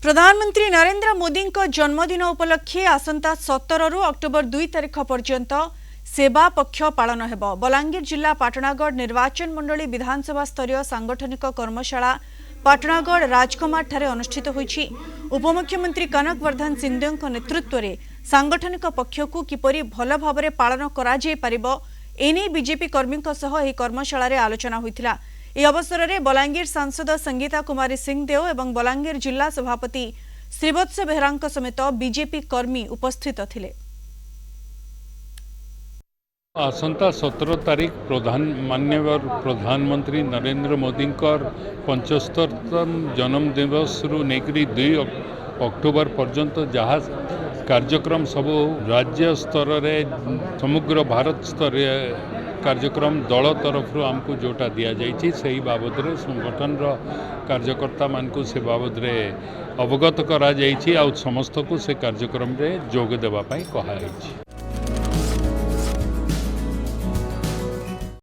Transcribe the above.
प्रधानमंत्री नरेंद्र मोदी जन्मदिन उपलक्षे आसंता 17 रु अक्टोबर 2 तारिख पर्यंत सेवा पक्ष पालन हेब। बलांगीर जिला पाटणागढ़ निर्वाचन मंडली विधानसभा स्तरीय सांगठनिक कर्मशाला पाटणागढ़ राजकुमार ठारे अनुष्ठित होईछि। उपमुख्यमंत्री कनक वर्धन सिंहदेव नेतृत्व में सांगठनिक पक्ष को किपरि भल भाव पालन करा जाय परिबो एने बीजेपी कर्मी कर्मशाला आलोचना होइथिला। यह अवसर में बलांगीर सांसद संगीता कुमारी सिंहदेव एवं बलांगीर जिला सभापति श्रीवत्स बेहरा समेत बीजेपी कर्मी उपस्थित थिले। आसंता 17 तारीख माननीय प्रधानमंत्री नरेंद्र मोदी 75तम जन्म दिवस रु नेकरी 2 अक्टोबर पर्यंत जहाँ कार्यक्रम सब राज्य स्तर रे समग्र भारत स्तर कार्यक्रम दल तरफ आमको जोटा दि जाइए से बाबद संगठन कार्यकर्ता मानक से बाबद अवगत करा समस्त को से कार्यक्रम रे जोग देवाई कहा।